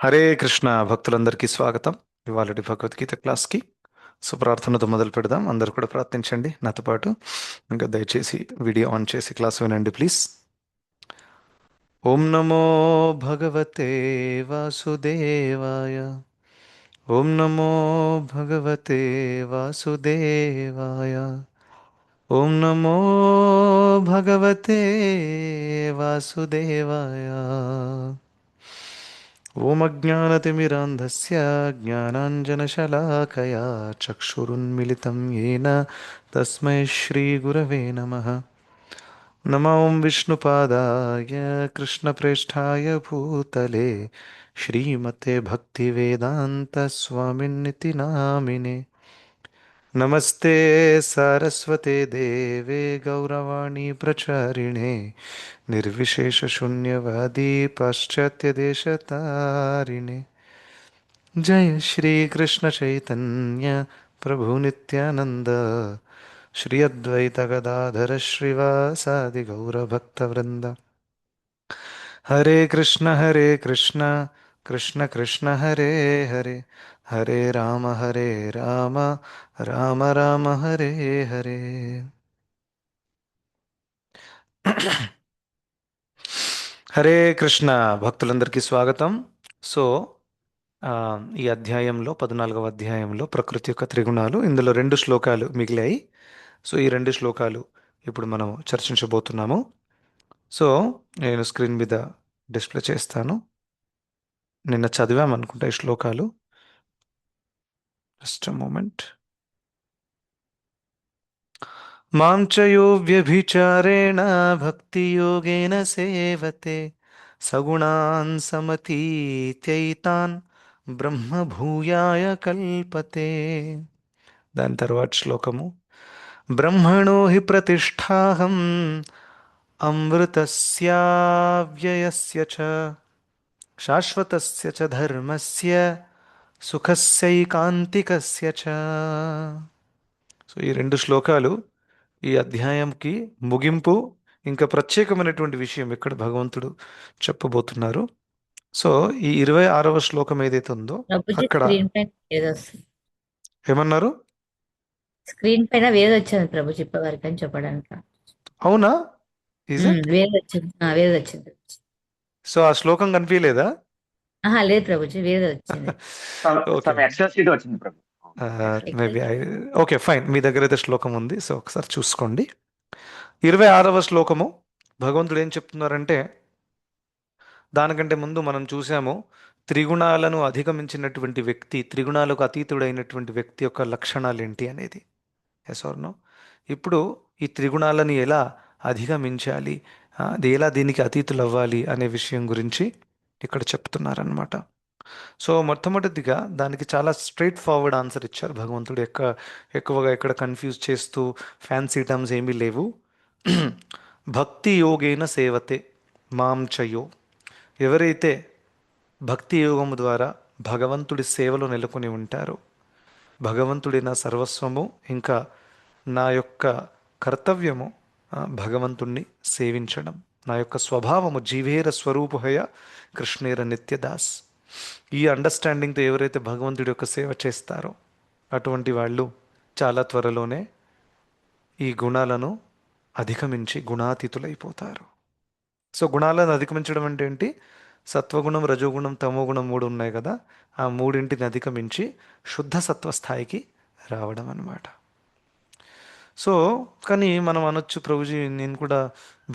హరే కృష్ణ భక్తులందరికీ స్వాగతం. ఇవాళటి భగవద్గీత క్లాస్కి ప్రార్థనతో మొదలు పెడదాం. అందరు కూడా ప్రార్థించండి నాతో పాటు. ఇంకా దయచేసి వీడియో ఆన్ చేసి క్లాస్ వినండి ప్లీజ్. ఓం నమో భగవతే వాసుదేవాయ. ఓం నమో భగవతే వాసుదేవాయ. ఓం నమో భగవతే వాసుదేవాయ. ఓం అజ్ఞానతిమిరాంధస్య జ్ఞానాంజనశలాకయా చక్షురున్మిళితం येन తస్మై శ్రీగురవే నమః. నమో విష్ణుపాదాయ కృష్ణప్రేష్ఠాయ భూతలే శ్రీమతే భక్తివేదాంత స్వామిన్నితి నామినే. నమస్తే సారస్వతే దేవే గౌరవాణి ప్రచారిణే నిర్విశేషశూన్యవాది పాశ్చాత్యదేశతారిణే. जय श्री कृष्ण चैतन्य प्रभु नित्यानंद श्री अद्वैत गदाधर श्रीवासादि गौर भक्त वृंद. हरे कृष्ण कृष्ण कृष्ण हरे हरे हरे राम राम राम हरे हरे. హరే కృష్ణ భక్తులందరికీ స్వాగతం. సో ఆ, ఈ అధ్యాయంలో 14వ అధ్యాయంలో ప్రకృతి యొక్క త్రిగుణాలు, ఇందులో రెండు శ్లోకాలు మిగిలాయి. సో ఈ రెండు శ్లోకాలు ఇప్పుడు మనం చర్చించబోతున్నాము. సో నేను స్క్రీన్ మీద డిస్ప్లే చేస్తాను. నిన్న చదివామనుకుంటా ఈ శ్లోకాలు. Just moment. మాం చ యో వ్యభిచారేణ భక్తి యోగేన సేవతే సగుణాన్ సమతీత్యైతాన్ బ్రహ్మ భూయాయ కల్పతే. దాని తర్వాత శ్లోకము. బ్రహ్మణో హి ప్రతిష్టాహం అమృతస్యావ్యయస్య చ శాశ్వతస్య చ ధర్మస్య సుఖస్యైకాంతికస్య చ. సో ఈ రెండు శ్లోకాలు ఈ అధ్యాయంకి ముగింపు, ఇంకా ప్రత్యేకమైనటువంటి విషయం ఇక్కడ భగవంతుడు చెప్పబోతున్నారు. సో ఈ 26వ శ్లోకం ఏదైతే ఉందో ప్రభుజీ అక్కడ స్క్రీన్ పైన వేరే వస్తుంది. ఏమన్నారు? స్క్రీన్ పైన వేరే వచ్చింది ప్రభుజీ ఇప్పటి వరకు అని చెప్పడానికి. అవునా? Is it? వేరే వచ్చింది, వేరే వచ్చింది. సో ఆ శ్లోకం కనిపించలేదా? లేదు ప్రభుజీ, వేరే వచ్చింది. ఓకే, ఎక్సెల్ షీట్ వచ్చింది ప్రభు. Maybe okay fine. మీ దగ్గర అయితే శ్లోకం ఉంది, సో ఒకసారి చూసుకోండి. 26వ శ్లోకము భగవంతుడు ఏం చెప్తున్నారంటే, దానికంటే ముందు మనం చూసాము త్రిగుణాలను అధిగమించినటువంటి వ్యక్తి, త్రిగుణాలకు అతీతుడైనటువంటి వ్యక్తి యొక్క లక్షణాలు ఏంటి అనేది. Yes or no? ఇప్పుడు ఈ త్రిగుణాలను ఎలా అధిగమించాలి, అది ఎలా దీనికి అతీతులు అవ్వాలి అనే విషయం గురించి ఇక్కడ చెప్తున్నారనమాట. సో మొట్టమొదటిగా దానికి చాలా స్ట్రైట్ ఫార్వర్డ్ ఆన్సర్ ఇచ్చారు భగవంతుడు. ఎక్కువగా ఇక్కడ కన్ఫ్యూజ్ చేస్తూ ఫ్యాన్సీ టర్మ్స్ ఏమీ లేవు. భక్తి యోగేన సేవతే మాం చయో. ఎవరైతే భక్తి యోగము ద్వారా భగవంతుడి సేవలో నెలకొని ఉంటారో, భగవంతుడి నా సర్వస్వము, ఇంకా నా యొక్క కర్తవ్యము భగవంతుణ్ణి సేవించడం, నా యొక్క స్వభావము జీవేర స్వరూపహయ కృష్ణేర నిత్యదాస్. ఈ అండర్స్టాండింగ్తో ఎవరైతే భగవంతుడి యొక్క సేవ చేస్తారో అటువంటి వాళ్ళు చాలా త్వరలోనే ఈ గుణాలను అధిగమించి గుణాతీతులైపోతారు. సో గుణాలను అధిగమించడం అంటే ఏంటి? సత్వగుణం, రజోగుణం, తమోగుణం మూడు ఉన్నాయి కదా, ఆ మూడింటిని అధిగమించి శుద్ధ సత్వ స్థాయికి రావడం అన్నమాట. సో కానీ మనం అనొచ్చు, ప్రభుజీ నేను కూడా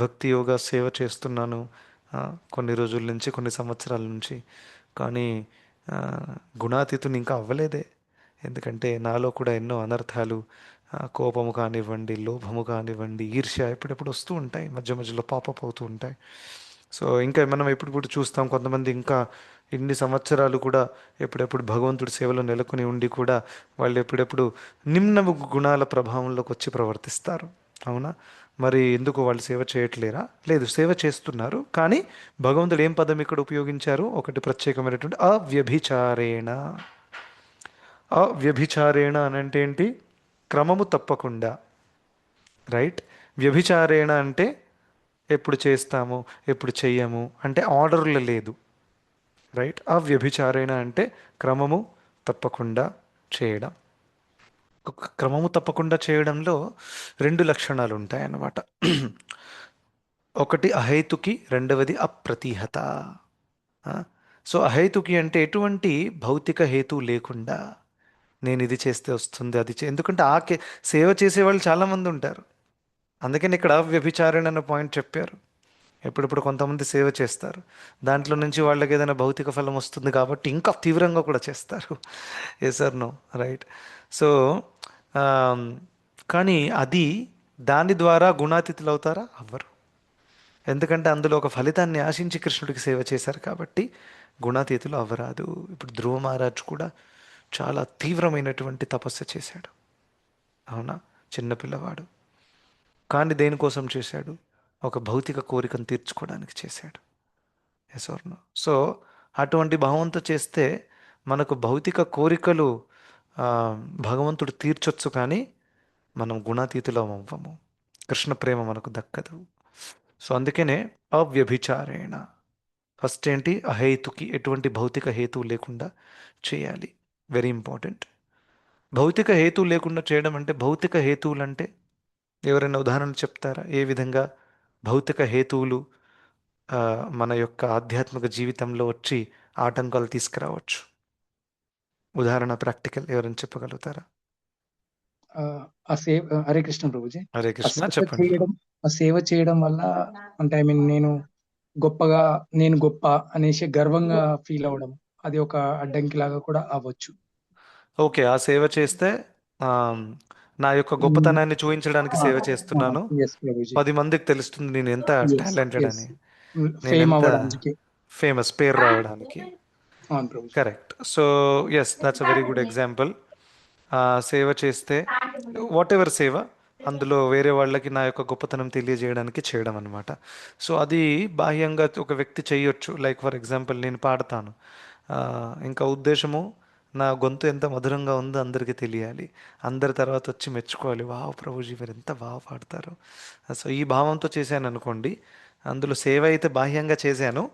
భక్తి యోగా సేవ చేస్తున్నాను కొన్ని రోజుల నుంచి, కొన్ని సంవత్సరాల నుంచి, కానీ ఆ, గుణాతీతుని ఇంకా అవ్వలేదే. ఎందుకంటే నాలో కూడా ఎన్నో అనర్థాలు, కోపము కానివ్వండి, లోభము కానివ్వండి, ఈర్ష్య ఎప్పుడెప్పుడు వస్తూ ఉంటాయి, మధ్య మధ్యలో పాపప్ అవుతూ ఉంటాయి. సో ఇంకా మనం ఎప్పుడు చూస్తాం కొంతమంది ఇంకా ఇన్ని సంవత్సరాలు కూడా ఎప్పుడెప్పుడు భగవంతుడి సేవలో నెలకొని ఉండి కూడా వాళ్ళు ఎప్పుడెప్పుడు నిమ్న గుణాల ప్రభావంలోకి వచ్చి ప్రవర్తిస్తారు. అవునా? మరి ఎందుకు వాళ్ళు సేవ చేయట్లేరా? లేదు, సేవ చేస్తున్నారు. కానీ భగవంతుడు ఏం పదం ఇక్కడ ఉపయోగించారు? ఒకటి ప్రత్యేకమైనటువంటి అవ్యభిచారేణ. అవ్యభిచారేణ అని అంటే ఏంటి? క్రమము తప్పకుండా. రైట్? వ్యభిచారేణ అంటే ఎప్పుడు చేస్తాము ఎప్పుడు చెయ్యము అంటే ఆర్డర్లో లేదు. రైట్. అవ్యభిచారేణ అంటే క్రమము తప్పకుండా చేయడం. క్రమము తప్పకుండా చేయడంలో రెండు లక్షణాలు ఉంటాయన్నమాట. ఒకటి అహేతుకి, రెండవది అప్రతిహత. ఆ, సో అహేతుకి అంటే ఎటువంటి భౌతిక హేతు లేకుండా నేను ఇది చేస్తే వస్తుంది, అది ఎందుకంటే సేవ చేసేవాళ్ళు చాలామంది ఉంటారు. అందుకని ఇక్కడ వ్యభిచారణ అన్న పాయింట్ చెప్పారు. ఎప్పుడప్పుడు కొంతమంది సేవ చేస్తారు, దాంట్లో నుంచి వాళ్ళకి ఏదైనా భౌతిక ఫలం వస్తుంది కాబట్టి ఇంకా తీవ్రంగా కూడా చేస్తారు. Yes or no? Right. So కానీ అది దాని ద్వారా గుణాతీతులు అవుతారా? అవ్వరు. ఎందుకంటే అందులో ఒక ఫలితాన్ని ఆశించి కృష్ణుడికి సేవ చేశారు కాబట్టి గుణాతీతులు అవ్వరాదు. ఇప్పుడు ధ్రువ మహారాజ్ కూడా చాలా తీవ్రమైనటువంటి తపస్సు చేశాడు. అవునా? చిన్నపిల్లవాడు. కానీ దేనికోసం చేశాడు? ఒక భౌతిక కోరికను తీర్చుకోవడానికి చేశాడు. Yes or no? సో అటువంటి భావంతో చేస్తే మనకు భౌతిక కోరికలు ఆ, భగవంతుడు తీర్చొచ్చు, కానీ మనం గుణాతీతులం అవ్వము. కృష్ణ ప్రేమ మనకు దక్కదు. సో అందుకనే అవ్యభిచారేణ. ఫస్ట్ ఏంటి? అహేతుకి, ఎటువంటి భౌతిక హేతువు లేకుండా చేయాలి. Very important. భౌతిక హేతువు లేకుండా చేయడం అంటే, భౌతిక హేతువులు అంటే ఎవరైనా ఉదాహరణ చెప్తారా? ఏ విధంగా భౌతిక హేతువులు ఆ, మన యొక్క ఆధ్యాత్మిక జీవితంలో వచ్చి ఆటంకాలు తీసుకురావచ్చు? ఉదాహరణ, ప్రాక్టికల్ ఎవరైనా చెప్పగలుగుతారా? ఆ ఆ సేవ హరే కృష్ణ ప్రభుజీ. హరే ఆ కృష్ణ, సేవ చెప్పండి. చేయడం ఆ సేవ చేయడం వల్ల అంటే ఐ మీన్ నేను గొప్ప అనేసి గర్వంగా ఫీల్ అవ్వడం, అది ఒక అడ్డంకి లాగా కూడా అవ్వచ్చు. ఓకే, ఆ సేవ చేస్తే ఆ, నా యొక్క గొప్పతనాన్ని చూపించడానికి సేవ చేస్తున్నాను, ఎస్ ప్రభుజీ. 10 మందికి తెలుస్తుంది నేను ఎంత ఎస్ టాలెంటెడ్ ఎస్ అని, నేను ఫేమ్ ఎంత అవ్వడానికి. ఫేమస్, పేరు రావడానికి. అవును ప్రభుజీ. Correct. So yes, that's a very good example. సేవ చేస్తే వాట్ ఎవర్ సేవ, అందులో వేరే వాళ్ళకి నా యొక్క గొప్పతనం తెలియజేయడానికి చేయడం అనమాట. సో అది బాహ్యంగా ఒక వ్యక్తి చేయొచ్చు. లైక్ ఫర్ ఎగ్జాంపుల్, నేను పాడతాను, ఆ, ఇంకా ఉద్దేశము నా గొంతు ఎంత మధురంగా ఉందో అందరికీ తెలియాలి, అందరి తర్వాత వచ్చి మెచ్చుకోవాలి, వావ్ ప్రభుజీ మీరు ఎంత బాగా పాడతారు. సో ఈ భావంతో చేశాను అనుకోండి, అందులో సేవ అయితే బాహ్యంగా చేశాను,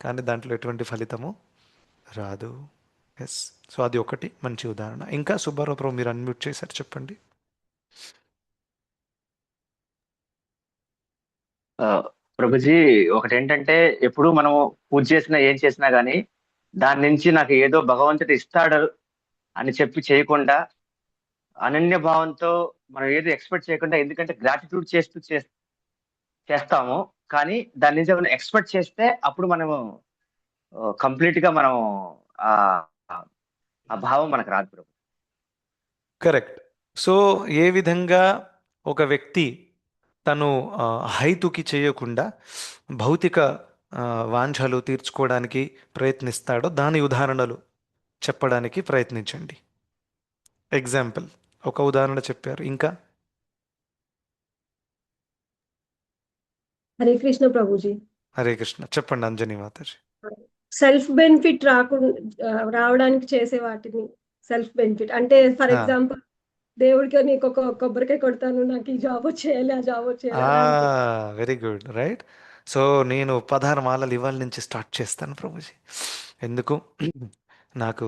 కానీ దాంట్లో ఎటువంటి ఫలితము రాదు. ఎస్. సో అది ఒకటి మంచి ఉదాహరణ. ఇంకా సుబ్బారావు ప్రభు, మీరు అన్మ్యూట్ చేశారు, చెప్పండి. ఆ, ప్రభుజీ, ఒకటి ఏంటంటే ఎప్పుడు మనం పూజ చేసినా ఏం చేసినా గానీ దాని నుంచి నాకు ఏదో భగవంతుడు ఇస్తాడు అని చెప్పి చేయకుండా, అనన్య భావంతో మనం ఏదో ఎక్స్పెక్ట్ చేయకుండా, ఎందుకంటే గ్రాటిట్యూడ్ చేస్తాము, కానీ దాని నుంచి మనం ఎక్స్పెక్ట్ చేస్తే అప్పుడు మనము కంప్లీట్ గా మనం ఆ ఆ భావం మనకు రాదు ప్రభు. కరెక్ట్. సో ఏ విధంగా ఒక వ్యక్తి తను హైతుకి చేయకుండా భౌతిక వాంఛలు తీర్చుకోవడానికి ప్రయత్నిస్తాడో దాని ఉదాహరణలు చెప్పడానికి ప్రయత్నించండి. ఎగ్జాంపుల్, ఒక ఉదాహరణ చెప్పారు. ఇంకా హరే కృష్ణ ప్రభుజీ. హరే కృష్ణ, చెప్పండి అంజనీ మాతాజీ. సెల్ఫ్ బెనిఫిట్ రావడానికి చేసే వాటిని సెల్ఫ్ బెనిఫిట్ అంటే, ఫర్ ఎగ్జాంపుల్ దేవుడికి నీకు ఒక కొబ్బరికాయ కొడతాను, నాకు ఈ జాబ్ వచ్చేయాలి, ఆ జాబ్ వచ్చేయాలి అలా అనుకో. Very good, right. సో నేను 16 మాలలు ఇవాళ నుంచి స్టార్ట్ చేస్తాను ప్రభుజీ. ఎందుకు? నాకు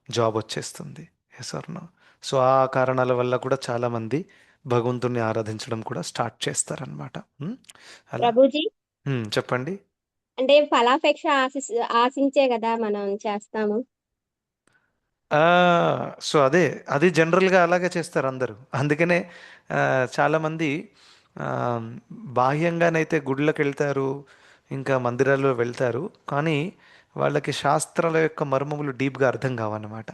జాబ్ వచ్చేస్తుంది. Yes or no? సో ఆ కారణాల వల్ల కూడా చాలామంది భగవంతుణ్ణి ఆరాధించడం కూడా స్టార్ట్ చేస్తారనమాట. అలా. ప్రభుజీ, చెప్పండి. అంటే ఫలాపేక్ష ఆశించే కదా మనం చేస్తాము. ఆ, సో అది జనరల్గా అలాగే చేస్తారు అందరూ. అందుకనే చాలామంది ఆ, బాహ్యంగానైతే గుళ్ళకి వెళ్తారు, ఇంకా మందిరాల్లో వెళ్తారు, కానీ వాళ్ళకి శాస్త్రాల యొక్క మర్మములు డీప్గా అర్థం కావన్నమాట.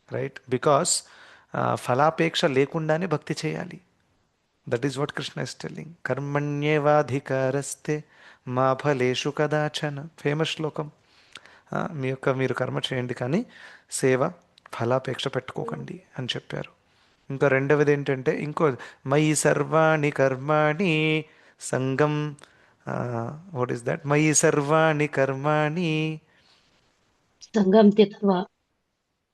రైట్. బికాస్ ఫలాపేక్ష లేకుండానే భక్తి చేయాలి. That is what Krishna is telling. కర్మణ్యేవాధికారస్తే మా ఫలేషు కదాచన. ఫేమస్ శ్లోకం. మీరు కర్మ చేయండి, కానీ సేవ ఫలాపేక్ష పెట్టుకోకండి అని చెప్పారు. ఇంకా రెండవది ఏంటంటే, మయి సర్వాణి కర్మాణి సంగం. What is that? మయి సర్వాణి కర్మాణి. సంగం త్యక్వా.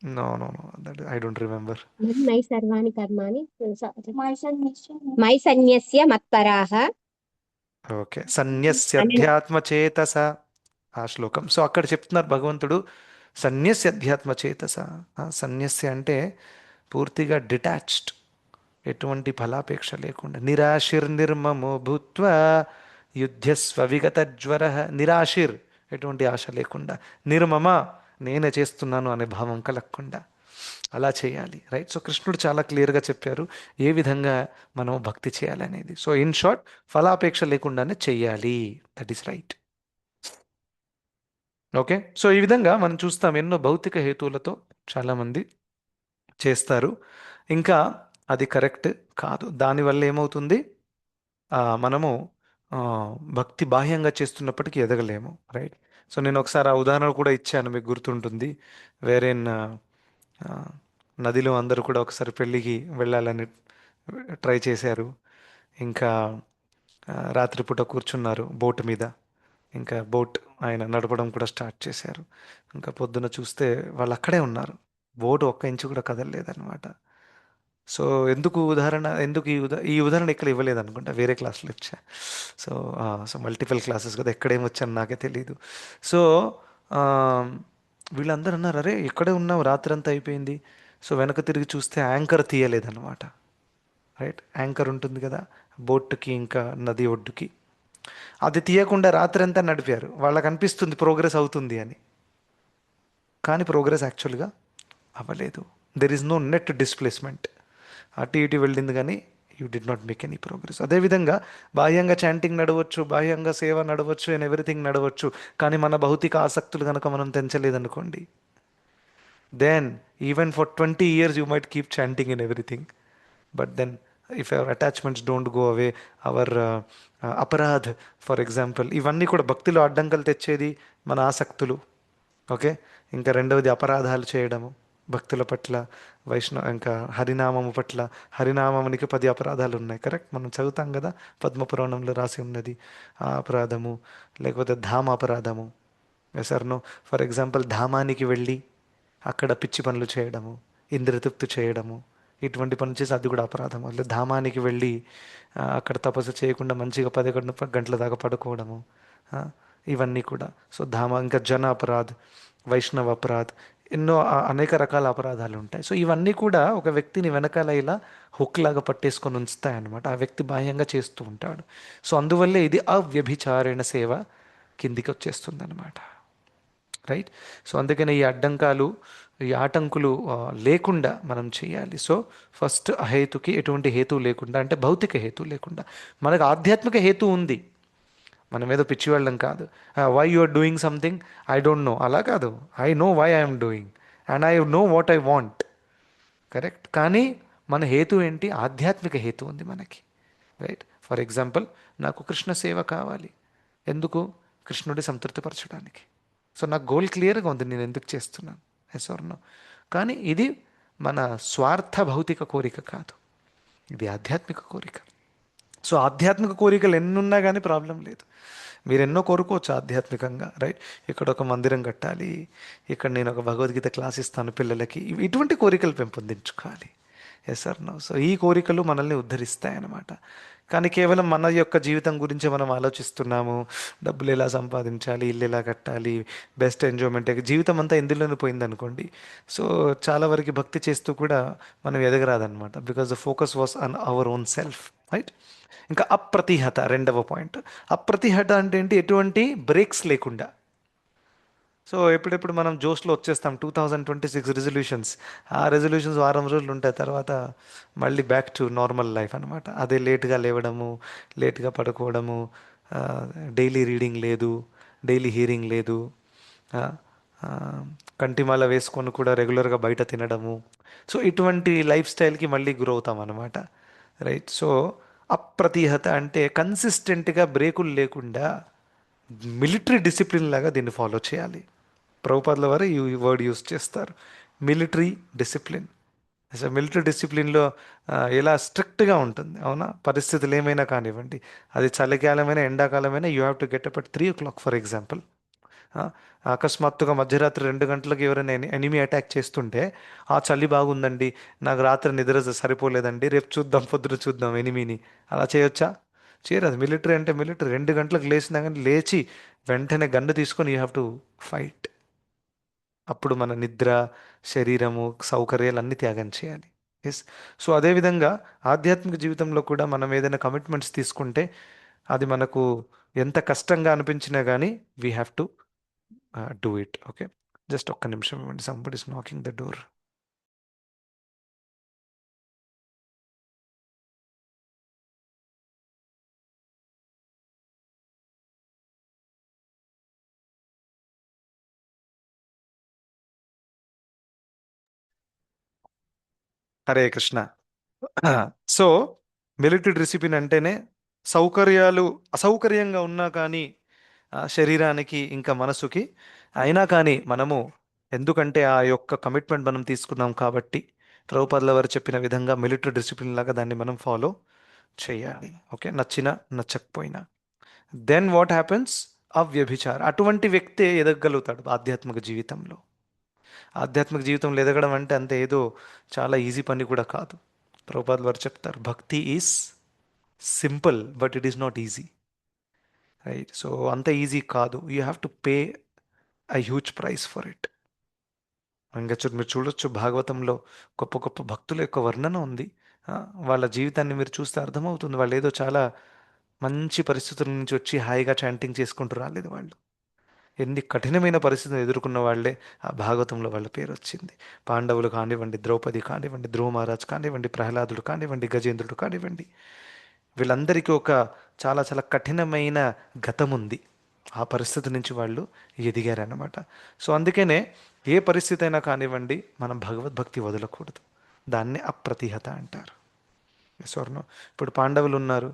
No no no, that I don't remember. మై సర్వాణి కర్మాణి మై సన్యస్య మత్పరాః. ఓకే. సన్యస్యధ్యాత్మ చేతస. ఆ శ్లోకం. సో అక్కడ చెప్తున్నారు భగవంతుడు సన్యస్య అధ్యాత్మ చేతస. సన్యస్య అంటే పూర్తిగా డిటాచ్డ్, ఎటువంటి ఫలాపేక్ష లేకుండా. నిరాశిర్నిర్మమో భూత్వా యుద్ధస్వ విగత జ్వర. నిరాశిర్, ఎటువంటి ఆశ లేకుండా. నిర్మమ, నేనే చేస్తున్నాను అనే భావం కలగకుండా అలా చేయాలి. రైట్. సో కృష్ణుడు చాలా క్లియర్గా చెప్పారు ఏ విధంగా మనం భక్తి చేయాలనేది. సో ఇన్ షార్ట్, ఫలాపేక్ష లేకుండానే చెయ్యాలి. That is right. Okay. So ఈ విధంగా మనం చూస్తాం ఎన్నో భౌతిక హేతువులతో చాలామంది చేస్తారు. ఇంకా అది కరెక్ట్ కాదు. దానివల్ల ఏమవుతుంది, మనము ఆ, భక్తి బాహ్యంగా చేస్తున్నప్పటికీ ఎదగలేము. రైట్. సో నేను ఒకసారి ఆ ఉదాహరణ కూడా ఇచ్చాను, మీకు గుర్తుంటుంది. వేరే నదిలో అందరూ కూడా ఒకసారి పెళ్ళికి వెళ్ళాలని ట్రై చేశారు. ఇంకా రాత్రిపూట కూర్చున్నారు బోట్ మీద. ఇంకా బోట్ ఆయన నడపడం కూడా స్టార్ట్ చేశారు. ఇంకా పొద్దున చూస్తే వాళ్ళు అక్కడే ఉన్నారు. బోట్ ఒక్క ఇంచు కూడా కదలలేదన్నమాట. సో ఎందుకు ఈ ఉదాహరణ ఇక్కడ ఇవ్వలేదు అనుకుంటా, వేరే క్లాస్లో ఇచ్చా. సో సో మల్టిపుల్ క్లాసెస్ కదా, ఎక్కడేం వచ్చాను నాకే తెలియదు. సో ఆ, వీళ్ళందరూ అన్నారు, అరే ఇక్కడే ఉన్నాం, రాత్రి అంతా అయిపోయింది. సో వెనక తిరిగి చూస్తే యాంకర్ తీయలేదన్నమాట. రైట్. యాంకర్ ఉంటుంది కదా బోట్కి ఇంకా నది ఒడ్డుకి, అది తీయకుండా రాత్రి అంతా నడిపారు. వాళ్ళకి అనిపిస్తుంది ప్రోగ్రెస్ అవుతుంది అని, కానీ ప్రోగ్రెస్ యాక్చువల్గా అవ్వలేదు. There is no net displacement. అటు ఇటు వెళ్ళింది కానీ you did not make any progress. అదేవిధంగా బాహ్యంగా చాంటింగ్ నడవచ్చు, బాహ్యంగా సేవ నడవచ్చు, అండ్ ఎవ్రీథింగ్ నడవచ్చు, కానీ మన భౌతిక ఆసక్తులు కనుక మనం తెంచలేదనుకోండి, then even for 20 years you might keep chanting in everything, but then if our attachments don't go away, our అపరాధ్ ఫర్ ఎగ్జాంపుల్, ఇవన్నీ కూడా భక్తిలో అడ్డంకులు తెచ్చేది మన ఆసక్తులు. ఓకే. ఇంకా రెండవది అపరాధాలు చేయడము భక్తుల పట్ల, ఇంకా హరినామము పట్ల. హరినామానికి 10 అపరాధాలు ఉన్నాయి. కరెక్ట్. మనం చదువుతాం కదా, పద్మపురాణంలో రాసి ఉన్నది ఆ అపరాధము. లేకపోతే ధామ అపరాధము. ఎసర్నో ఫర్ ఎగ్జాంపుల్ ధామానికి వెళ్ళి అక్కడ పిచ్చి పనులు చేయడము, ఇంద్రియతృప్తి చేయడము, ఇటువంటి పనులు చేసి అది కూడా అపరాధము. లేదా ధామానికి వెళ్ళి అక్కడ తపస్సు చేయకుండా మంచిగా 11 గంటల దాకా పడుకోవడము, ఇవన్నీ కూడా. సో ధామ, ఇంకా జన అపరాధ్, వైష్ణవ అపరాధ్, ఎన్నో అనేక రకాల అపరాధాలు ఉంటాయి. సో ఇవన్నీ కూడా ఒక వ్యక్తిని వెనకాల ఇలా హుక్ లాగా పట్టేసుకొని ఉంచుతాయన్నమాట. ఆ వ్యక్తి బాహ్యంగా చేస్తూ ఉంటాడు. సో అందువల్లే ఇది అవ్యభిచారణ సేవ కిందికి వచ్చేస్తుంది అనమాట. రైట్. సో అందుకని ఈ అడ్డంకాలు, ఈ ఆటంకులు లేకుండా మనం చేయాలి. సో ఫస్ట్ అహేతుకి ఎటువంటి హేతు లేకుండా, అంటే భౌతిక హేతు లేకుండా. మనకు ఆధ్యాత్మిక హేతు ఉంది, మనం ఏదో పిచ్చివాళ్ళం కాదు. Why you are doing something, I don't know, అలా కాదు. I know why I'm doing and I know what I want. Correct. కానీ మన హేతు ఏంటి, ఆధ్యాత్మిక హేతు ఉంది మనకి. రైట్. ఫర్ ఎగ్జాంపుల్, నాకు కృష్ణ సేవ కావాలి. ఎందుకు? కృష్ణుడి సంతృప్తిపరచడానికి. సో నాకు గోల్ క్లియర్గా ఉంది, నేను ఎందుకు చేస్తున్నాను. Yes or no. కానీ ఇది మన స్వార్థ భౌతిక కోరిక కాదు, ఇది ఆధ్యాత్మిక కోరిక. సో ఆధ్యాత్మిక కోరికలు ఎన్నున్నా కానీ ప్రాబ్లం లేదు. మీరు ఎన్నో కోరుకోవచ్చు ఆధ్యాత్మికంగా. రైట్. ఇక్కడ ఒక మందిరం కట్టాలి, ఇక్కడ నేను ఒక భగవద్గీత క్లాస్ ఇస్తాను పిల్లలకి, ఇటువంటి కోరికలు పెంపొందించుకోవాలి. Yes or no. సో ఈ కోరికలు మనల్ని ఉద్ధరిస్తాయన్నమాట. కానీ కేవలం మన యొక్క జీవితం గురించి మనం ఆలోచిస్తున్నాము. డబ్బులు ఎలా సంపాదించాలి, ఇల్లు ఎలా కట్టాలి, బెస్ట్ ఎంజాయ్మెంట్, జీవితం అంతా ఇందులోనే పోయిందనుకోండి. సో చాలా వరకు భక్తి చేస్తూ కూడా మనం ఎదగరాదనమాట. Because the focus was on our own self. Right. ఇంకా అప్రతిహత, రెండవ పాయింట్. అప్రతిహత అంటే ఏంటి? ఎటువంటి బ్రేక్స్ లేకుండా. సో ఎప్పుడెప్పుడు మనం జోష్లో వచ్చేస్తాం. 2026 రెజల్యూషన్స్, ఆ రెజల్యూషన్స్ వారం రోజులు ఉంటాయి, తర్వాత మళ్ళీ బ్యాక్ టు నార్మల్ లైఫ్ అనమాట. అదే లేట్గా లేవడము, లేట్గా పడుకోవడము, డైలీ రీడింగ్ లేదు, డైలీ హీరింగ్ లేదు, కంటిమాల వేసుకొని కూడా రెగ్యులర్గా బయట తినడము. సో ఇటువంటి లైఫ్ స్టైల్కి మళ్ళీ గురవుతాం అనమాట. రైట్. సో అప్రతిహత అంటే కన్సిస్టెంట్గా బ్రేకులు లేకుండా మిలిటరీ డిసిప్లిన్ లాగా దీన్ని ఫాలో చేయాలి. ప్రభుపాదుల వారు ఈ వర్డ్ యూజ్ చేస్తారు, మిలిటరీ డిసిప్లిన్. అసలు మిలిటరీ డిసిప్లిన్లో ఎలా స్ట్రిక్ట్గా ఉంటుంది, అవునా? పరిస్థితులు ఏమైనా కానివ్వండి, అది చలికాలమైనా ఎండాకాలమైనా you have to get up at 3 o'clock for example. అకస్మాత్తుగా మధ్యరాత్రి 2 గంటలకు ఎవరైనా ఎనిమీ అటాక్ చేస్తుంటే, ఆ చలి బాగుందండి, నాకు రాత్రి నిద్ర సరిపోలేదండి, రేపు చూద్దాం, పొద్దున చూద్దాం ఎనిమీని, అలా చేయొచ్చా? చేయరాదు. మిలిటరీ అంటే మిలిటరీ 2 గంటలకు లేచినా కానీ లేచి వెంటనే గన్ను తీసుకొని యూ హ్యావ్ టు ఫైట్. అప్పుడు మన నిద్ర, శరీరము, సౌకర్యాలు అన్నీ త్యాగం చేయాలి. ఎస్. సో అదేవిధంగా ఆధ్యాత్మిక జీవితంలో కూడా మనం ఏదైనా కమిట్మెంట్స్ తీసుకుంటే అది మనకు ఎంత కష్టంగా అనిపించినా కానీ we have to do it. Okay, just ఒక్క నిమిషం ఇవ్వండి. Somebody is knocking the door. Hare Krishna. So military discipline అంటేనే సౌకర్యాలు అసౌకర్యంగా ఉన్నా కానీ శరీరానికి ఇంకా మనసుకి అయినా కానీ మనము, ఎందుకంటే ఆ యొక్క కమిట్మెంట్ మనం తీసుకున్నాం కాబట్టి ప్రభుపాదుల వారు చెప్పిన విధంగా మిలిటరీ డిసిప్లిన్ లాగా దాన్ని మనం ఫాలో చేయాలి. ఓకే, నచ్చినా నచ్చకపోయినా. Then what happens? అవ్యభిచార. అటువంటి వ్యక్తే ఎదగలుగుతాడు ఆధ్యాత్మిక జీవితంలో. ఆధ్యాత్మిక జీవితంలో ఎదగడం అంటే అంతే ఏదో చాలా ఈజీ పని కూడా కాదు. ప్రభుపాదుల వారు చెప్తారు, భక్తి is simple but it is not easy. Right? So అంత ఈజీ కాదు. You have to pay a huge price for it. ఇంకా మీరు చూడొచ్చు భాగవతంలో గొప్ప గొప్ప భక్తుల యొక్క వర్ణన ఉంది. వాళ్ళ జీవితాన్ని మీరు చూస్తే అర్థమవుతుంది. వాళ్ళు ఏదో చాలా మంచి పరిస్థితుల నుంచి వచ్చి హాయిగా చాంటింగ్ చేసుకుంటూ రాలేదు. వాళ్ళు ఎన్ని కఠినమైన పరిస్థితులు ఎదుర్కొన్న వాళ్ళే ఆ భాగవతంలో వాళ్ళ పేరు వచ్చింది. పాండవులు కానివ్వండి, ద్రౌపది కానివ్వండి, ధ్రువ మహారాజ్ కానివ్వండి, ప్రహ్లాదుడు కానివ్వండి, గజేంద్రుడు కానివ్వండి, వీళ్ళందరికీ ఒక చాలా చాలా కఠినమైన గతం ఉంది. ఆ పరిస్థితి నుంచి వాళ్ళు ఎదిగారన్నమాట. సో అందుకనే ఏ పరిస్థితి అయినా కానివ్వండి మనం భగవద్భక్తి వదలకూడదు. దాన్ని అప్రతిహత అంటారు. స్వర్ణం. ఇప్పుడు పాండవులు ఉన్నారు,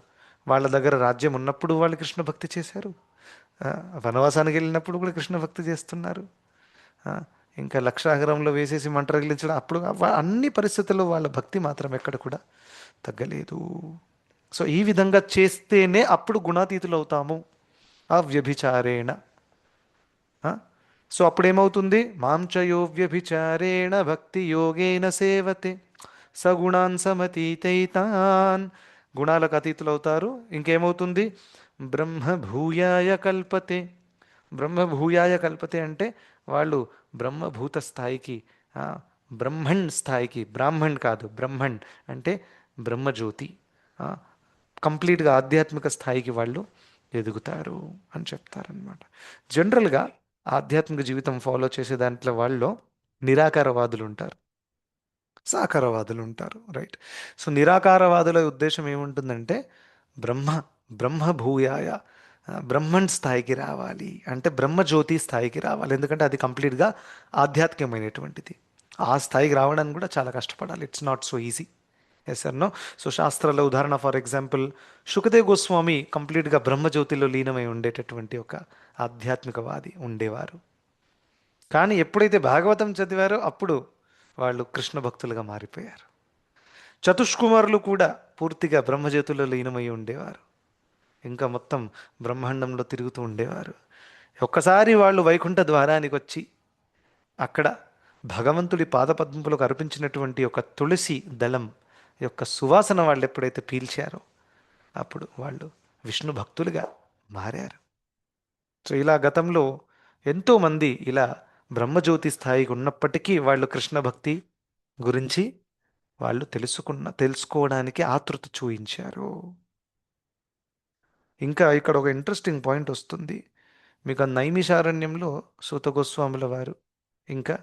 వాళ్ళ దగ్గర రాజ్యం ఉన్నప్పుడు వాళ్ళు కృష్ణ భక్తి చేశారు. వనవాసానికి వెళ్ళినప్పుడు కూడా కృష్ణ భక్తి చేస్తున్నారు. ఇంకా లక్షాగరంలో వేసేసి మంట రగిలించడం, అప్పుడు అన్ని పరిస్థితుల్లో వాళ్ళ భక్తి మాత్రం ఎక్కడ కూడా తగ్గలేదు. సో ఈ విధంగా చేస్తేనే అప్పుడు గుణాతీతులు అవుతాము. అవ్యభిచారేణ. సో అప్పుడేమవుతుంది? మాంచయో వ్యభిచారేణ భక్తి యోగేన సేవతే సగుణాన్ సమతీతైతాన్. గుణాలకు అతీతులు అవుతారు. ఇంకేమవుతుంది? బ్రహ్మభూయాయ కల్పతే. బ్రహ్మభూయాయ కల్పతే అంటే వాళ్ళు బ్రహ్మభూత స్థాయికి, బ్రహ్మణ్ స్థాయికి, బ్రాహ్మణ్ కాదు బ్రహ్మణ్ అంటే బ్రహ్మజ్యోతి, కంప్లీట్గా ఆధ్యాత్మిక స్థాయికి వాళ్ళు ఎదుగుతారు అని చెప్తారనమాట. జనరల్గా ఆధ్యాత్మిక జీవితం ఫాలో చేసే దాంట్లో వాళ్ళు నిరాకారవాదులు ఉంటారు, సాకారవాదులు ఉంటారు. రైట్? సో నిరాకారవాదుల ఉద్దేశం ఏముంటుందంటే బ్రహ్మభూయాయ, బ్రహ్మణ్ స్థాయికి రావాలి అంటే బ్రహ్మజ్యోతి స్థాయికి రావాలి. ఎందుకంటే అది కంప్లీట్గా ఆధ్యాత్మికమైనటువంటిది. ఆ స్థాయికి రావడానికి కూడా చాలా కష్టపడాలి. It's not so easy. Yes sir no? So శాస్త్రాల ఉదాహరణ, ఫర్ ఎగ్జాంపుల్ శుకదేవ్ గోస్వామి కంప్లీట్గా బ్రహ్మజ్యోతిలో లీనమై ఉండేటటువంటి ఒక ఆధ్యాత్మికవాది ఉండేవారు. కానీ ఎప్పుడైతే భాగవతం చదివారో అప్పుడు వాళ్ళు కృష్ణ భక్తులుగా మారిపోయారు. చతుష్కుమారులు కూడా పూర్తిగా బ్రహ్మజ్యోతిలో లీనమై ఉండేవారు. ఇంకా మొత్తం బ్రహ్మాండంలో తిరుగుతూ ఉండేవారు. ఒక్కసారి వాళ్ళు వైకుంఠ ద్వారానికి వచ్చి అక్కడ భగవంతుడి పాదపద్మములకు అర్పించినటువంటి ఒక తులసి దళం యొక్క సువాసన వాళ్ళు ఎప్పుడైతే పీల్చారో అప్పుడు వాళ్ళు విష్ణు భక్తులుగా మారారు. సో ఇలా గతంలో ఎంతోమంది ఇలా బ్రహ్మజ్యోతి స్థాయికి ఉన్నప్పటికీ వాళ్ళు కృష్ణ భక్తి గురించి వాళ్ళు తెలుసుకోవడానికి ఆతృత చూయించారు. ఇంకా ఇక్కడ ఒక ఇంట్రెస్టింగ్ పాయింట్ వస్తుంది మీకు. నైమిషారణ్యంలో సూత గోస్వాముల వారు ఇంకా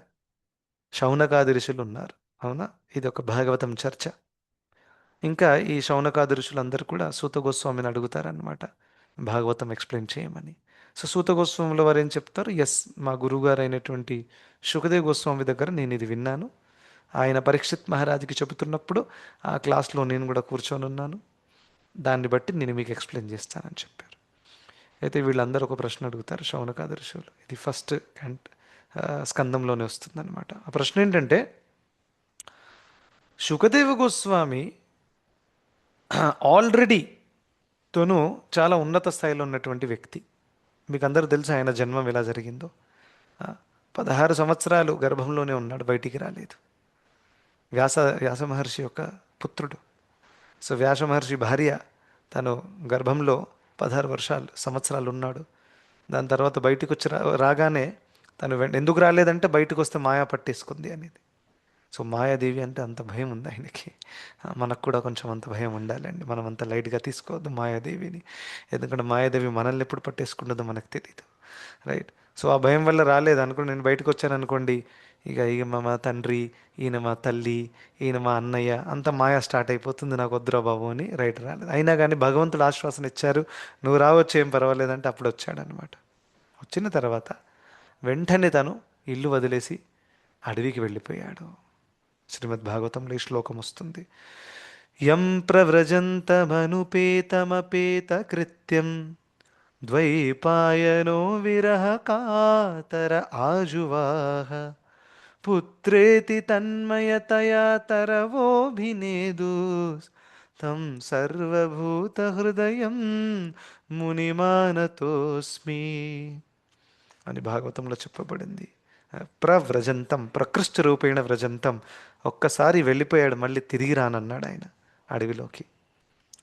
శౌనకాది ఋషులు ఉన్నారు. అవునా? ఇది ఒక భాగవతం చర్చ. ఇంకా ఈ శౌనకాది ఋషులందరూ కూడా సూత గోస్వామిని అడుగుతారనమాట, భాగవతం ఎక్స్ప్లెయిన్ చేయమని. సో సూత గోస్వాముల వారు ఏం చెప్తారు? ఎస్, మా గురువుగారు అయినటువంటి శుకదేవ్ గోస్వామి దగ్గర నేను ఇది విన్నాను. ఆయన పరీక్షిత్ మహారాజుకి చెబుతున్నప్పుడు ఆ క్లాస్లో నేను కూడా కూర్చొని ఉన్నాను. దాన్ని బట్టి నేను మీకు ఎక్స్ప్లెయిన్ చేస్తానని చెప్పారు. అయితే వీళ్ళందరూ ఒక ప్రశ్న అడుగుతారు శౌనకాది ఋషులు. ఇది ఫస్ట్ స్కందంలోనే వస్తుందన్నమాట. ఆ ప్రశ్న ఏంటంటే, శుకదేవ గోస్వామి ఆల్రెడీ తను చాలా ఉన్నత స్థాయిలో ఉన్నటువంటి వ్యక్తి. మీకు అందరూ తెలుసు ఆయన జన్మం ఎలా జరిగిందో. 16 సంవత్సరాలు గర్భంలోనే ఉన్నాడు, బయటికి రాలేదు. వ్యాస మహర్షి యొక్క పుత్రుడు. సో వ్యాస మహర్షి భార్య తను గర్భంలో 16 సంవత్సరాలు ఉన్నాడు. దాని తర్వాత బయటికి వచ్చి రాగానే తను ఎందుకు రాలేదంటే బయటకు వస్తే మాయా పట్టేసుకుంది అనేది. సో మాయాదేవి అంటే అంత భయం ఉంది ఆయనకి. మనకు కూడా కొంచెం అంత భయం ఉండాలండి. మనం అంత లైట్గా తీసుకోవద్దు మాయాదేవిని. ఎందుకంటే మాయాదేవి మనల్ని ఎప్పుడు పట్టేసుకుంటుందో మనకు తెలియదు, రైట్? సో ఆ భయం వల్ల రాలేదు అనుకోండి. నేను బయటకు వచ్చాను అనుకోండి, ఇక మా తండ్రి, ఈయన మా తల్లి, ఈయన మా అన్నయ్య, అంత మాయా స్టార్ట్ అయిపోతుంది. నాకు వద్దురా బాబు అని రైట్ రాలేదు. అయినా కానీ భగవంతుడు ఆశ్వాసన ఇచ్చారు, నువ్వు రావచ్చు ఏం పర్వాలేదంటే అప్పుడు వచ్చాడనమాట. వచ్చిన తర్వాత వెంటనే తను ఇల్లు వదిలేసి అడవికి వెళ్ళిపోయాడు. శ్రీమద్ భాగవతంలో ఈ శ్లోకం వస్తుంది. యం ప్రవ్రజంతమనుపేతమపేత కృత్యం ద్వైపాయనో విరహ కాతర ఆజువాహ పుత్రేతి తన్మయతయా తరవోభినేదు తం సర్వభూత హృదయం మునిమానతోస్మి అని భాగవతంలో చెప్పబడింది. ప్రవ్రజంతం, ప్రకృష్ట రూపేణ వ్రజంతం, ఒక్కసారి వెళ్ళిపోయాడు, మళ్ళీ తిరిగి రానన్నాడు ఆయన అడవిలోకి.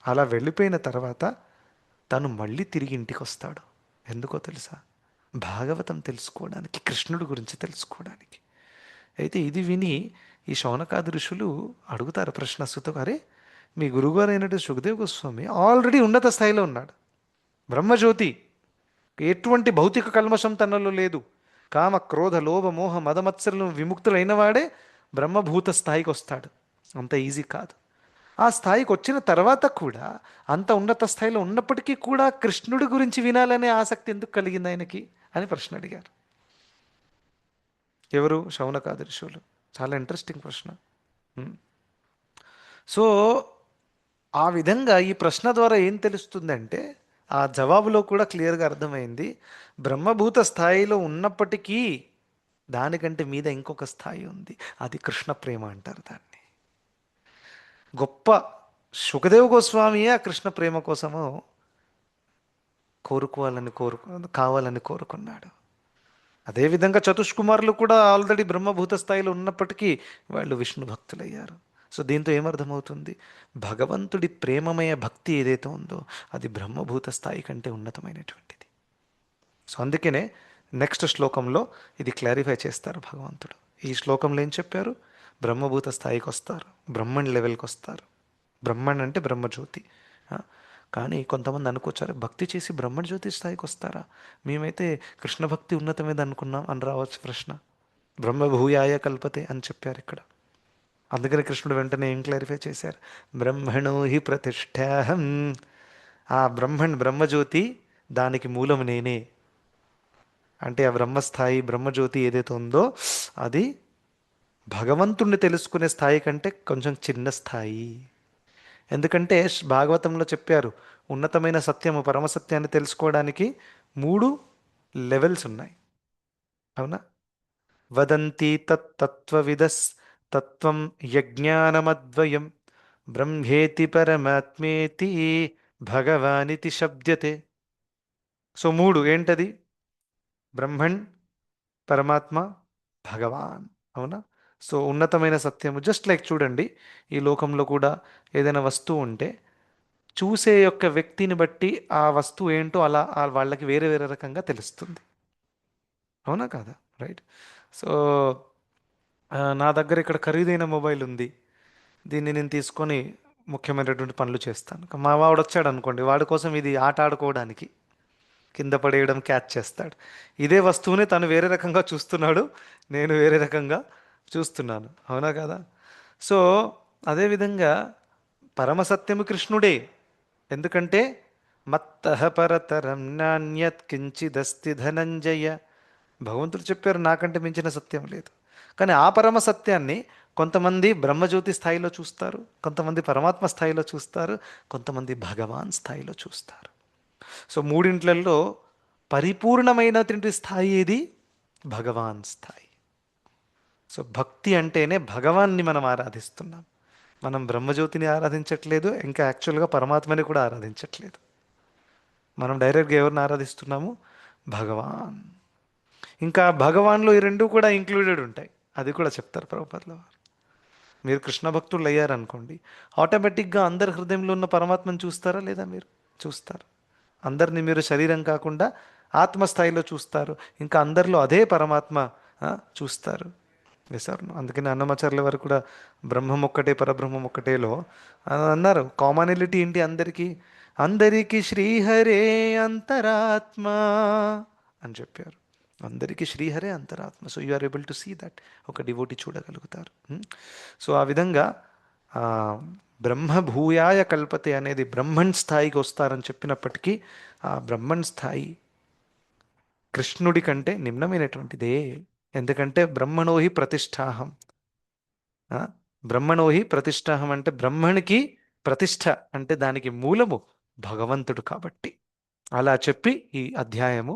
అలా వెళ్ళిపోయిన తర్వాత తను మళ్ళీ తిరిగి ఇంటికి వస్తాడు. ఎందుకో తెలుసా? భాగవతం తెలుసుకోవడానికి, కృష్ణుడి గురించి తెలుసుకోవడానికి. అయితే ఇది విని ఈ శౌనకాది ఋషులు అడుగుతారు ప్రశ్న సుత, అరే మీ గురువుగారు అయినటువంటి సుఖదేవ్ గోస్వామి ఆల్రెడీ ఉన్నత స్థాయిలో ఉన్నాడు, బ్రహ్మజ్యోతి, ఎటువంటి భౌతిక కల్మషం తనలో లేదు, కామ క్రోధ లోభ మోహ మదమత్సరులను విముక్తులైన వాడే బ్రహ్మభూత స్థాయికి వస్తాడు. అంత ఈజీ కాదు. ఆ స్థాయికి వచ్చిన తర్వాత కూడా, అంత ఉన్నత స్థాయిలో ఉన్నప్పటికీ కూడా కృష్ణుడి గురించి వినాలనే ఆసక్తి ఎందుకు కలిగింది ఆయనకి అని ప్రశ్న అడిగారు. ఎవరు? శౌనకాది ఋషులు. చాలా ఇంట్రెస్టింగ్ ప్రశ్న. సో ఆ విధంగా ఈ ప్రశ్న ద్వారా ఏం తెలుస్తుందంటే, ఆ జవాబులో కూడా క్లియర్గా అర్థమైంది, బ్రహ్మభూత స్థాయిలో ఉన్నప్పటికీ దానికంటే మీద ఇంకొక స్థాయి ఉంది, అది కృష్ణ ప్రేమ అంటారు దాన్ని. గొప్ప సుఖదేవ్ గోస్వామియే ఆ కృష్ణ ప్రేమ కోసము కావాలని కోరుకున్నాడు. అదేవిధంగా చతుష్కుమారులు కూడా ఆల్రెడీ బ్రహ్మభూత స్థాయిలో ఉన్నప్పటికీ వాళ్ళు విష్ణు భక్తులయ్యారు. సో దీంతో ఏమర్థమవుతుంది? భగవంతుడి ప్రేమమయ భక్తి ఏదైతే ఉందో అది బ్రహ్మభూత స్థాయి కంటే ఉన్నతమైనటువంటిది. సో అందుకనే నెక్స్ట్ శ్లోకంలో ఇది క్లారిఫై చేస్తారు భగవంతుడు. ఈ శ్లోకంలో ఏం చెప్పారు? బ్రహ్మభూత స్థాయికి వస్తారు, బ్రహ్మణ్ లెవెల్కి వస్తారు. బ్రహ్మణ్ అంటే బ్రహ్మజ్యోతి. కానీ కొంతమంది అనుకోవచ్చారు, భక్తి చేసి బ్రహ్మజ్యోతి స్థాయికి వస్తారా? మేమైతే కృష్ణ భక్తి ఉన్నతమేది అనుకున్నాం అని రావచ్చు ప్రశ్న. బ్రహ్మభూయాయ కల్పతే అని చెప్పారు ఇక్కడ. అందుకని కృష్ణుడు వెంటనే ఏం క్లారిఫై చేశారు? బ్రహ్మణో హి ప్రతిష్టాహం. ఆ బ్రహ్మజ్యోతి, దానికి మూలం నేనే. అంటే ఆ బ్రహ్మస్థాయి, బ్రహ్మజ్యోతి ఏదైతే ఉందో అది భగవంతుణ్ణి తెలుసుకునే స్థాయి కంటే కొంచెం చిన్న స్థాయి. ఎందుకంటే భాగవతంలో చెప్పారు, ఉన్నతమైన సత్యము, పరమసత్యాన్ని తెలుసుకోవడానికి 3 లెవెల్స్ ఉన్నాయి. అవునా? వదంతి తత్వవిదస్ తత్వం యజ్ఞానమద్వయం బ్రహ్మేతి పరమాత్మేతి భగవానితి శబ్దతే. సో 3 ఏంటది? బ్రహ్మణ్, పరమాత్మ, భగవాన్. అవునా? సో ఉన్నతమైన సత్యము. జస్ట్ లైక్ చూడండి, ఈ లోకంలో కూడా ఏదైనా వస్తువు ఉంటే చూసే యొక్క వ్యక్తిని బట్టి ఆ వస్తువు ఏంటో అలా వాళ్ళకి వేరే వేరే రకంగా తెలుస్తుంది. అవునా కాదా? రైట్. సో నా దగ్గర ఇక్కడ ఖరీదైన మొబైల్ ఉంది, దీన్ని నేను తీసుకొని ముఖ్యమైనటువంటి పనులు చేస్తాను. మా వాడు వచ్చాడు అనుకోండి, వాడి కోసం ఇది ఆట ఆడుకోవడానికి కింద పడేయడం క్యాచ్ చేస్తాడు. ఇదే వస్తువుని తను వేరే రకంగా చూస్తున్నాడు, నేను వేరే రకంగా చూస్తున్నాను. అవునా కదా? సో అదేవిధంగా పరమసత్యము కృష్ణుడే. ఎందుకంటే మత్తః పరతరం నాణ్యత్ కించిదస్తి ధనంజయ. భగవంతుడు చెప్పారు, నాకంటే మించిన సత్యం లేదు. కానీ ఆ పరమ సత్యాన్ని కొంతమంది బ్రహ్మజ్యోతి స్థాయిలో చూస్తారు, కొంతమంది పరమాత్మ స్థాయిలో చూస్తారు, కొంతమంది భగవాన్ స్థాయిలో చూస్తారు. సో మూడింట్లలో పరిపూర్ణమైనటువంటి స్థాయి ఏది? భగవాన్ స్థాయి. సో భక్తి అంటేనే భగవాన్ని మనం ఆరాధిస్తున్నాం. మనం బ్రహ్మజ్యోతిని ఆరాధించట్లేదు, ఇంకా యాక్చువల్గా పరమాత్మని కూడా ఆరాధించట్లేదు. మనం డైరెక్ట్గా ఎవరిని ఆరాధిస్తున్నాము? భగవాన్. ఇంకా భగవాన్లో ఈ 2 కూడా ఇంక్లూడెడ్ ఉంటాయి, అది కూడా చెప్తారు ప్రభుపాదుల వారు. మీరు కృష్ణ భక్తులు అయ్యారనుకోండి, ఆటోమేటిక్గా అందరి హృదయంలో ఉన్న పరమాత్మను చూస్తారా లేదా? మీరు చూస్తారు. అందరిని మీరు శరీరం కాకుండా ఆత్మస్థాయిలో చూస్తారు. ఇంకా అందరిలో అదే పరమాత్మ చూస్తారు. వేశారు. అందుకని అన్నమాచార్యుల వారు కూడా బ్రహ్మం ఒక్కటే పరబ్రహ్మం ఒక్కటేలో అన్నారు, కామనిలిటీ ఏంటి అందరికీ? అందరికీ శ్రీహరే అంతరాత్మ అని చెప్పారు. అందరికీ శ్రీహరే అంతరాత్మ. So you are able to see that. ఒక డివోటీ చూడగలుగుతారు. సో ఆ విధంగా బ్రహ్మభూయాయ కల్పతే అనేది బ్రహ్మణ్ స్థాయికి వస్తారని చెప్పినప్పటికీ ఆ బ్రహ్మణ్ స్థాయి కృష్ణుడి కంటే నిమ్నమైనటువంటిదే. ఎందుకంటే బ్రహ్మణోహి ప్రతిష్టాహం. బ్రహ్మణోహి ప్రతిష్టాహం అంటే బ్రహ్మణికి ప్రతిష్ట అంటే దానికి మూలము భగవంతుడు కాబట్టి. అలా చెప్పి ఈ అధ్యాయము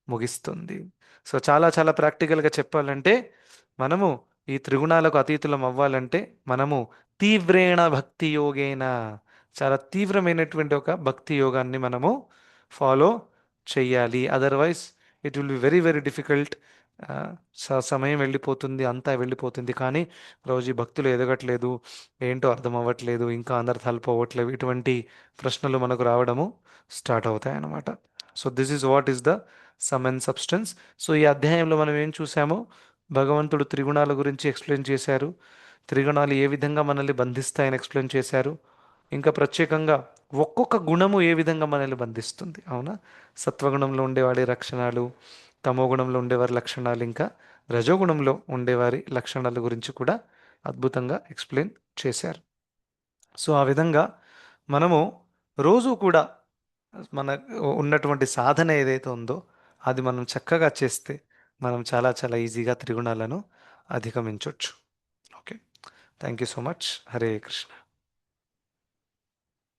ముగిస్తుంది. సో చాలా చాలా ప్రాక్టికల్గా చెప్పాలంటే మనము ఈ త్రిగుణాలకు అతీతులం అవ్వాలంటే మనము తీవ్రేణ భక్తి యోగేన, చాలా తీవ్రమైనటువంటి ఒక భక్తి యోగాన్ని మనము ఫాలో చెయ్యాలి. Otherwise it will be very very difficult. సమయం వెళ్ళిపోతుంది, అంతా వెళ్ళిపోతుంది, కానీ రోజు ఈ భక్తులు ఎదగట్లేదు, ఏంటో అర్థం అవ్వట్లేదు, ఇంకా అనర్థాలు పోవట్లేవు, ఇటువంటి ప్రశ్నలు మనకు రావడము స్టార్ట్ అవుతాయి అన్నమాట. So this is what is the sum and substance. So ఈ అధ్యాయంలో మనం ఏం చూసామో, భగవంతుడు త్రిగుణాల గురించి ఎక్స్ప్లెయిన్ చేశారు. త్రిగుణాలు ఏ విధంగా మనల్ని బంధిస్తాయని ఎక్స్ప్లెయిన్ చేశారు. ఇంకా ప్రత్యేకంగా ఒక్కొక్క గుణము ఏ విధంగా మనల్ని బంధిస్తుంది. అవునా? సత్వగుణంలో ఉండేవాడి లక్షణాలు, తమో గుణంలో ఉండేవారి లక్షణాలు, ఇంకా రజోగుణంలో ఉండేవారి లక్షణాల గురించి కూడా అద్భుతంగా ఎక్స్ప్లెయిన్ చేశారు. సో ఆ విధంగా మనము రోజు కూడా మన ఉన్నటువంటి సాధన ఏదైతే ఉందో అది మనం చక్కగా చేస్తే మనం చాలా చాలా ఈజీగా త్రిగుణాలను అధిగమించవచ్చు. Okay, thank you so much. Hare Krishna.